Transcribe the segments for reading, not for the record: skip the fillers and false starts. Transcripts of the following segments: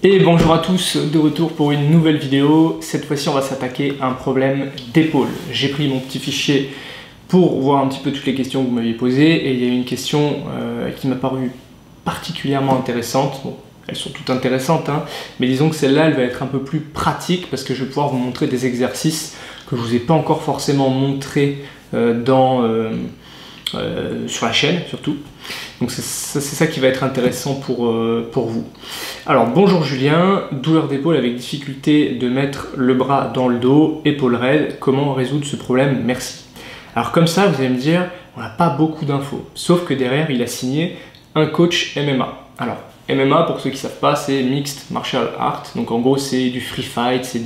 Et bonjour à tous, de retour pour une nouvelle vidéo. Cette fois-ci on va s'attaquer à un problème d'épaule. J'ai pris mon petit fichier pour voir un petit peu toutes les questions que vous m'aviez posées et il y a une question qui m'a paru particulièrement intéressante. Bon, elles sont toutes intéressantes, hein, mais disons que celle-là elle va être un peu plus pratique parce que je vais pouvoir vous montrer des exercices que je ne vous ai pas encore forcément montrés sur la chaîne surtout. Donc c'est ça qui va être intéressant pour vous. Alors bonjour Julien, douleur d'épaule avec difficulté de mettre le bras dans le dos, épaule raide, comment résoudre ce problème? Merci. Alors comme ça vous allez me dire, on n'a pas beaucoup d'infos, sauf que derrière il a signé un coach MMA. Alors MMA pour ceux qui ne savent pas c'est Mixed Martial Art, donc en gros c'est du free fight, c'est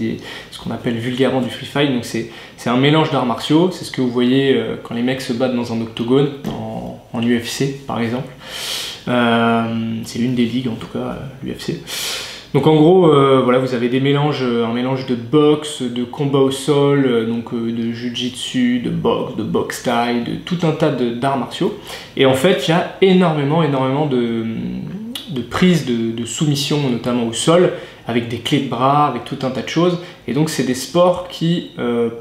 ce qu'on appelle vulgairement du free fight, donc c'est un mélange d'arts martiaux, c'est ce que vous voyez quand les mecs se battent dans un octogone, en UFC par exemple. C'est une des ligues en tout cas, l'UFC. Donc en gros, voilà, vous avez un mélange de boxe, de combat au sol, de jiu-jitsu, de boxe thaï, de tout un tas d'arts martiaux. Et en fait, il y a énormément de prises de soumission, notamment au sol, avec des clés de bras, avec tout un tas de choses. Et donc c'est des sports qui,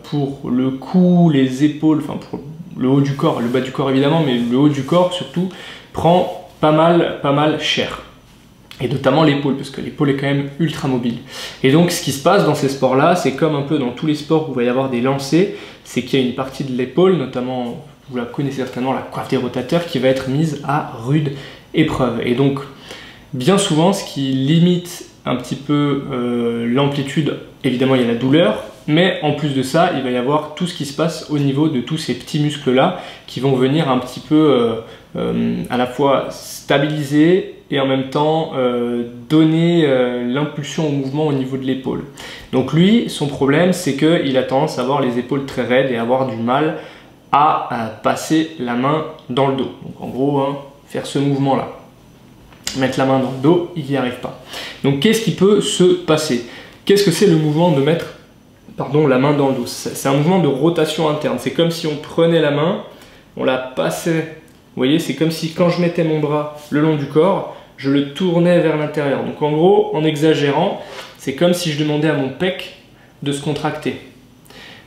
pour le cou, les épaules, enfin pour le haut du corps, le bas du corps évidemment, mais le haut du corps surtout, prend pas mal cher. Et notamment l'épaule, parce que l'épaule est quand même ultra mobile. Et donc ce qui se passe dans ces sports-là, c'est comme un peu dans tous les sports où il va y avoir des lancers, c'est qu'il y a une partie de l'épaule, notamment, vous la connaissez certainement, la coiffe des rotateurs, qui va être mise à rude épreuve. Et donc, bien souvent, ce qui limite un petit peu l'amplitude, évidemment il y a la douleur, mais en plus de ça, il va y avoir tout ce qui se passe au niveau de tous ces petits muscles-là qui vont venir un petit peu à la fois stabiliser et en même temps donner l'impulsion au mouvement au niveau de l'épaule. Donc lui, son problème, c'est qu'il a tendance à avoir les épaules très raides et à avoir du mal à passer la main dans le dos. Donc en gros, hein, faire ce mouvement-là. Mettre la main dans le dos, il n'y arrive pas. Donc qu'est-ce qui peut se passer? Qu'est-ce que c'est le mouvement de mettre la main dans le dos? C'est un mouvement de rotation interne. C'est comme si on prenait la main, on la passait. Vous voyez, c'est comme si quand je mettais mon bras le long du corps, je le tournais vers l'intérieur. Donc en gros, en exagérant, c'est comme si je demandais à mon pec de se contracter.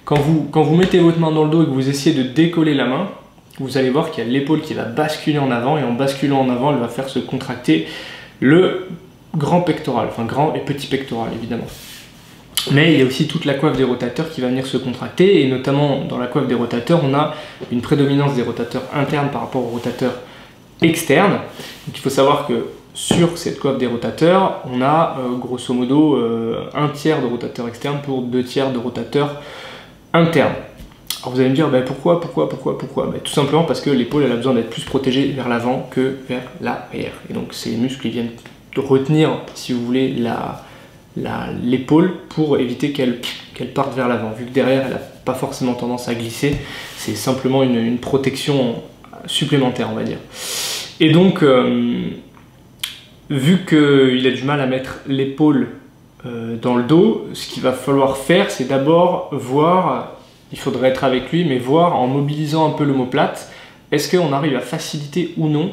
Quand vous mettez votre main dans le dos et que vous essayez de décoller la main, vous allez voir qu'il y a l'épaule qui va basculer en avant et en basculant en avant, elle va faire se contracter le grand pectoral, enfin grand et petit pectoral évidemment. Mais il y a aussi toute la coiffe des rotateurs qui va venir se contracter et notamment dans la coiffe des rotateurs, on a une prédominance des rotateurs internes par rapport aux rotateurs externes. Donc il faut savoir que sur cette coiffe des rotateurs, on a grosso modo un tiers de rotateurs externes pour 2 tiers de rotateurs internes. Alors vous allez me dire pourquoi tout simplement parce que l'épaule elle a besoin d'être plus protégée vers l'avant que vers l'arrière. Et donc ces muscles ils viennent retenir, si vous voulez, l'épaule pour éviter qu'elle parte vers l'avant. Vu que derrière elle n'a pas forcément tendance à glisser, c'est simplement une protection supplémentaire on va dire. Et donc vu qu'il a du mal à mettre l'épaule dans le dos, ce qu'il va falloir faire c'est d'abord voir, il faudrait être avec lui, mais voir en mobilisant un peu l'omoplate, est-ce qu'on arrive à faciliter ou non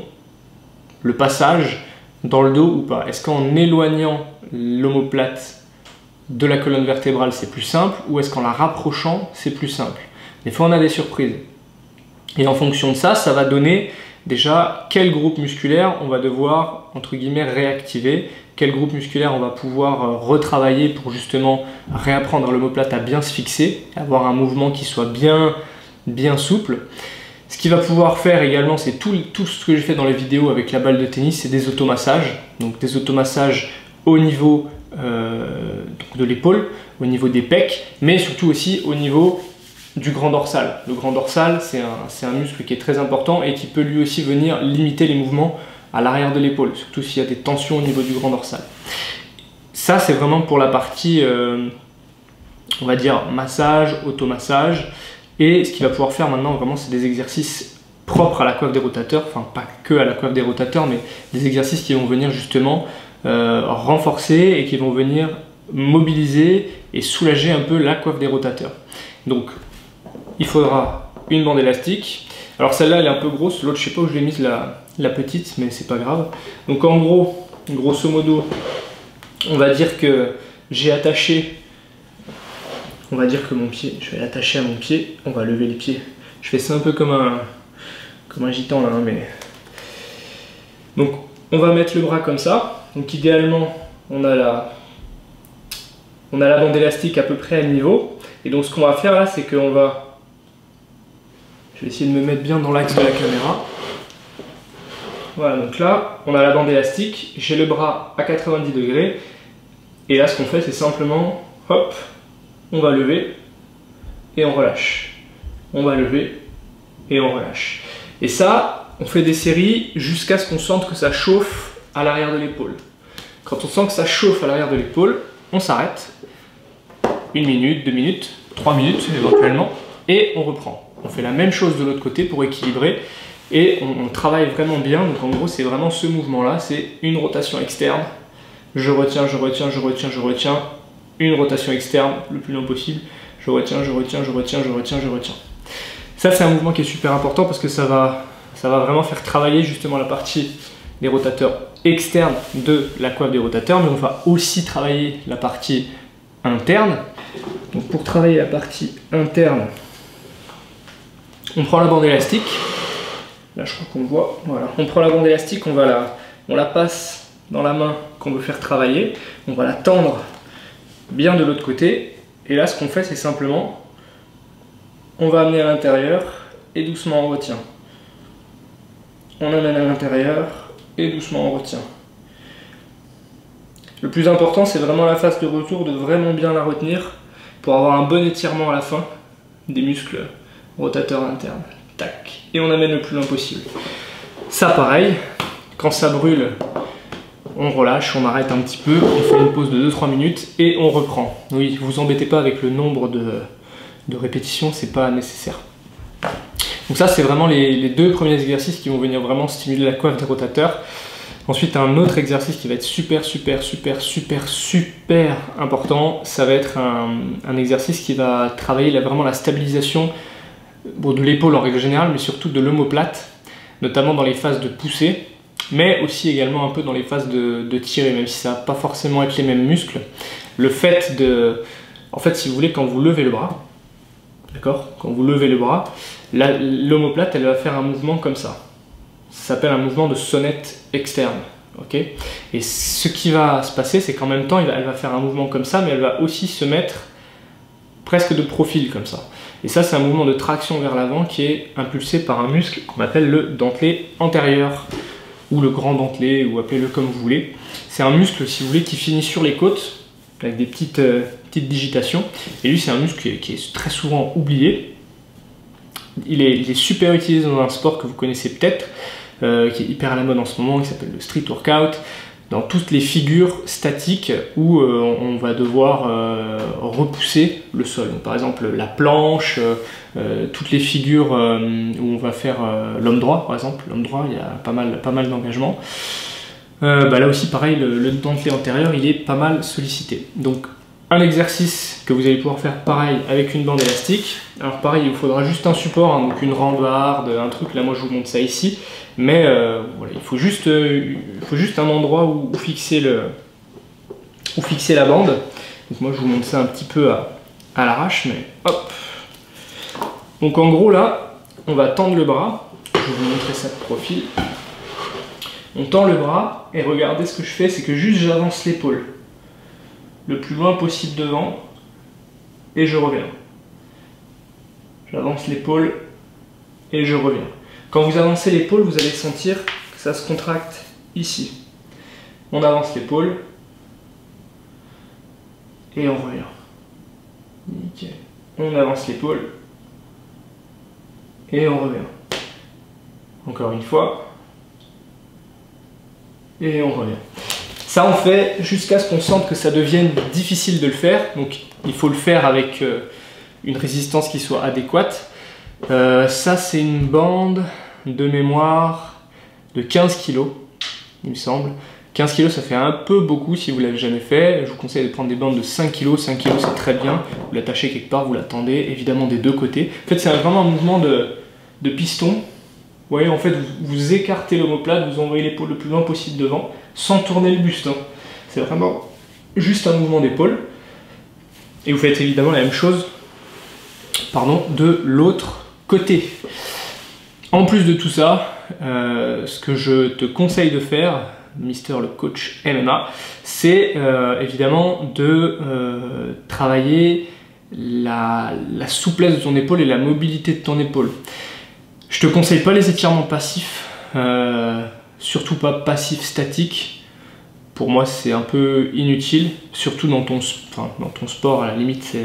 le passage dans le dos ou pas? Est-ce qu'en éloignant l'omoplate de la colonne vertébrale c'est plus simple ou est-ce qu'en la rapprochant c'est plus simple? Des fois on a des surprises. Et en fonction de ça, ça va donner déjà quel groupe musculaire on va devoir entre guillemets réactiver, quel groupe musculaire on va pouvoir retravailler pour justement réapprendre l'omoplate à bien se fixer, avoir un mouvement qui soit bien souple. Ce qu'il va pouvoir faire également, c'est tout ce que j'ai fait dans les vidéos avec la balle de tennis, c'est des automassages. Donc des automassages au niveau de l'épaule, au niveau des pecs, mais surtout aussi au niveau du grand dorsal. Le grand dorsal, c'est un muscle qui est très important et qui peut lui aussi venir limiter les mouvements à l'arrière de l'épaule, surtout s'il y a des tensions au niveau du grand dorsal. Ça, c'est vraiment pour la partie, on va dire, massage, automassage. Et ce qu'il va pouvoir faire maintenant, vraiment, c'est des exercices propres à la coiffe des rotateurs, enfin pas que à la coiffe des rotateurs, mais des exercices qui vont venir justement renforcer et qui vont venir mobiliser et soulager un peu la coiffe des rotateurs. Donc, il faudra une bande élastique. Alors celle-là, elle est un peu grosse, l'autre, je sais pas où je l'ai mise la petite, mais c'est pas grave. Donc en gros, grosso modo, On va dire que j'ai attaché, on va dire que mon pied, je vais l'attacher à mon pied, on va lever les pieds. Je fais ça un peu comme un gitan là, hein, mais... Donc on va mettre le bras comme ça. Donc idéalement, on a la bande élastique à peu près à niveau. Et donc ce qu'on va faire là, c'est qu'on va... Je vais essayer de me mettre bien dans l'axe de la caméra. Voilà, donc là, on a la bande élastique, j'ai le bras à 90 degrés. Et là, ce qu'on fait, c'est simplement, hop, on va lever et on relâche. On va lever et on relâche. Et ça, on fait des séries jusqu'à ce qu'on sente que ça chauffe à l'arrière de l'épaule. Quand on sent que ça chauffe à l'arrière de l'épaule, on s'arrête. 1 minute, 2 minutes, 3 minutes éventuellement, et on reprend. On fait la même chose de l'autre côté pour équilibrer. Et on travaille vraiment bien, donc en gros c'est vraiment ce mouvement là, c'est une rotation externe, je retiens, je retiens, je retiens, je retiens, une rotation externe le plus long possible, je retiens, je retiens, je retiens, je retiens, je retiens. Ça c'est un mouvement qui est super important parce que ça va vraiment faire travailler justement la partie des rotateurs externes de la coiffe des rotateurs, mais on va aussi travailler la partie interne. Donc pour travailler la partie interne, on prend la bande élastique. Là, je crois qu'on voit. Voilà. On prend la bande élastique, on la passe dans la main qu'on veut faire travailler. On va la tendre bien de l'autre côté. Et là, ce qu'on fait, c'est simplement, on va amener à l'intérieur et doucement on retient. On amène à l'intérieur et doucement on retient. Le plus important, c'est vraiment la phase de retour, de vraiment bien la retenir pour avoir un bon étirement à la fin des muscles rotateurs internes. Tac, et on amène le plus loin possible. Ça pareil, quand ça brûle, on relâche, on arrête un petit peu, on fait une pause de 2-3 minutes et on reprend. Oui, vous embêtez pas avec le nombre de répétitions, c'est pas nécessaire. Donc ça c'est vraiment les 2 premiers exercices qui vont venir vraiment stimuler la coiffe des rotateurs. Ensuite un autre exercice qui va être super important, ça va être un exercice qui va travailler vraiment la stabilisation de l'épaule en règle générale, mais surtout de l'omoplate, notamment dans les phases de poussée, mais aussi également un peu dans les phases de tirer, même si ça va pas forcément être les mêmes muscles. Le fait de... En fait, si vous voulez, quand vous levez le bras, d'accord, quand vous levez le bras, l'omoplate, elle va faire un mouvement comme ça. Ça s'appelle un mouvement de sonnette externe. Okay, et ce qui va se passer, c'est qu'en même temps, elle va faire un mouvement comme ça, mais elle va aussi se mettre presque de profil comme ça. Et ça, c'est un mouvement de traction vers l'avant qui est impulsé par un muscle qu'on appelle le dentelé antérieur, ou le grand dentelé, ou appelez-le comme vous voulez. C'est un muscle, si vous voulez, qui finit sur les côtes, avec des petites digitations. Et lui, c'est un muscle qui est très souvent oublié. Il est super utilisé dans un sport que vous connaissez peut-être, qui est hyper à la mode en ce moment, qui s'appelle le street workout, dans toutes les figures statiques où on va devoir repousser le sol. Donc, par exemple la planche, toutes les figures où on va faire l'homme droit, par exemple. L'homme droit, il y a pas mal d'engagement. Là aussi pareil, le dentelé antérieur il est pas mal sollicité. Donc un exercice que vous allez pouvoir faire pareil avec une bande élastique. Alors pareil, il vous faudra juste un support, hein, donc une rambarde, un truc, là moi je vous montre ça ici. Mais voilà, il faut juste un endroit où fixer la bande. Donc moi je vous montre ça un petit peu à l'arrache, mais hop. Donc en gros là, on va tendre le bras. Je vais vous montrer ça de profil. On tend le bras et regardez ce que je fais, c'est que juste j'avance l'épaule le plus loin possible devant et je reviens. J'avance l'épaule et je reviens. Quand vous avancez l'épaule, vous allez sentir que ça se contracte ici. On avance l'épaule et on revient. Nickel. On avance l'épaule et on revient. Encore une fois. Et on revient. Ça on fait jusqu'à ce qu'on sente que ça devienne difficile de le faire. Donc il faut le faire avec une résistance qui soit adéquate. Ça c'est une bande de mémoire de 15 kg, il me semble. 15 kg ça fait un peu beaucoup si vous ne l'avez jamais fait. Je vous conseille de prendre des bandes de 5 kg. 5 kg c'est très bien. Vous l'attachez quelque part, vous la tendez, évidemment des deux côtés. En fait c'est vraiment un mouvement de piston. Vous voyez, en fait, vous écartez l'omoplate, vous envoyez l'épaule le plus loin possible devant, sans tourner le buste. Hein. C'est vraiment juste un mouvement d'épaule. Et vous faites évidemment la même chose, de l'autre côté. En plus de tout ça, ce que je te conseille de faire, Mister le coach MMA, c'est évidemment de travailler la souplesse de ton épaule et la mobilité de ton épaule. Je te conseille pas les étirements passifs, surtout pas passifs statiques. Pour moi, c'est un peu inutile, surtout dans ton sport. À la limite,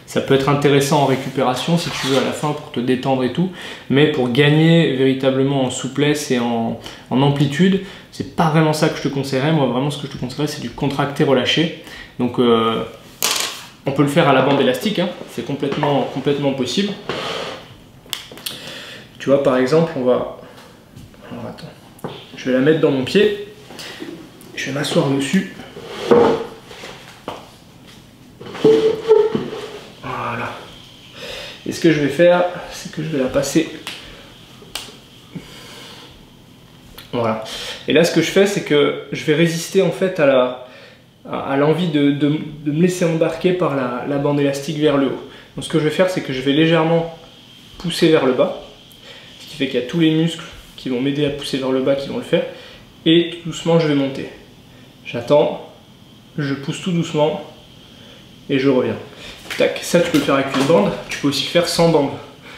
ça peut être intéressant en récupération si tu veux à la fin pour te détendre et tout, mais pour gagner véritablement en souplesse et en amplitude, c'est pas vraiment ça que je te conseillerais. Moi, vraiment, ce que je te conseillerais, c'est du contracté-relâché. Donc, on peut le faire à la bande élastique, hein. C'est complètement possible. Tu vois, par exemple, alors attends, je vais la mettre dans mon pied. Je vais m'asseoir dessus. Voilà. Et ce que je vais faire, c'est que je vais la passer. Voilà. Et là, ce que je fais, c'est que je vais résister en fait à l'envie de me laisser embarquer par la bande élastique vers le haut. Donc, ce que je vais faire, c'est que je vais légèrement pousser vers le bas. Ce qui fait qu'il y a tous les muscles qui vont m'aider à pousser vers le bas qui vont le faire. Et tout doucement, je vais monter. J'attends, je pousse tout doucement et je reviens. Tac, ça tu peux le faire avec une bande, tu peux aussi le faire sans bande.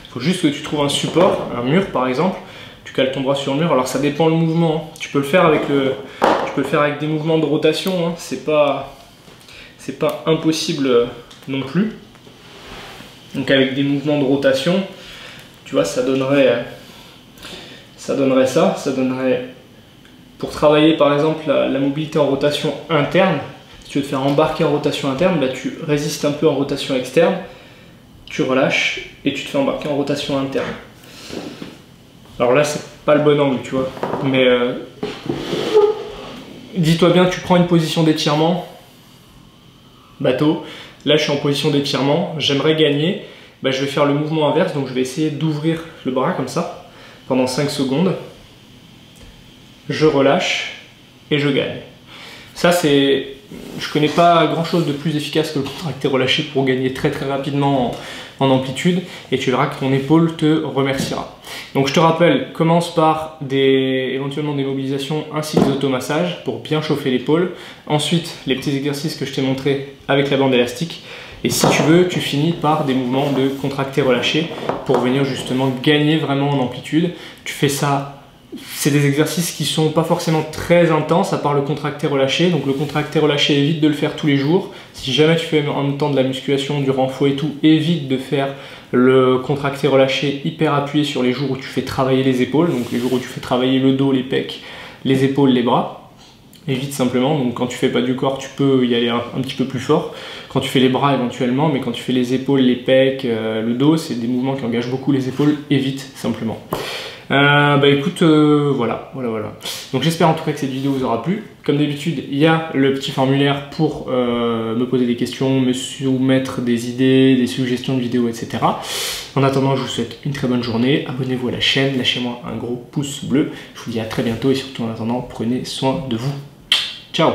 Il faut juste que tu trouves un support, un mur par exemple, tu cales ton bras sur le mur, alors ça dépend le mouvement. Hein. Tu peux le faire avec des mouvements de rotation, hein. C'est pas impossible non plus. Donc avec des mouvements de rotation, tu vois, ça donnerait pour travailler par exemple la mobilité en rotation interne. Si tu veux te faire embarquer en rotation interne, bah, tu résistes un peu en rotation externe, tu relâches et tu te fais embarquer en rotation interne. Alors là, c'est pas le bon angle, tu vois, mais dis-toi bien, tu prends une position d'étirement, bateau. Là, je suis en position d'étirement, j'aimerais gagner, bah, je vais faire le mouvement inverse, donc je vais essayer d'ouvrir le bras comme ça pendant 5 secondes. Je relâche et je gagne. Ça, je connais pas grand chose de plus efficace que le contracté relâché pour gagner très rapidement en amplitude, et tu verras que ton épaule te remerciera. Donc je te rappelle, commence par éventuellement des mobilisations ainsi que des automassages pour bien chauffer l'épaule. Ensuite, les petits exercices que je t'ai montrés avec la bande élastique. Et si tu veux, tu finis par des mouvements de contracté relâché pour venir justement gagner vraiment en amplitude. Tu fais ça. C'est des exercices qui sont pas forcément très intenses à part le contracté relâché. Donc le contracté relâché, évite de le faire tous les jours. Si jamais tu fais en même temps de la musculation, du renfort et tout, évite de faire le contracté relâché hyper appuyé sur les jours où tu fais travailler les épaules. Donc les jours où tu fais travailler le dos, les pecs, les épaules, les bras. Évite simplement. Donc quand tu fais pas du corps, tu peux y aller un petit peu plus fort. Quand tu fais les bras éventuellement, mais quand tu fais les épaules, les pecs, le dos, c'est des mouvements qui engagent beaucoup les épaules. Évite simplement. Bah écoute, voilà. Donc j'espère en tout cas que cette vidéo vous aura plu. Comme d'habitude, il y a le petit formulaire pour me poser des questions, me soumettre des idées, des suggestions de vidéos, etc. En attendant, je vous souhaite une très bonne journée. Abonnez-vous à la chaîne, lâchez-moi un gros pouce bleu. Je vous dis à très bientôt et surtout en attendant, prenez soin de vous. Ciao!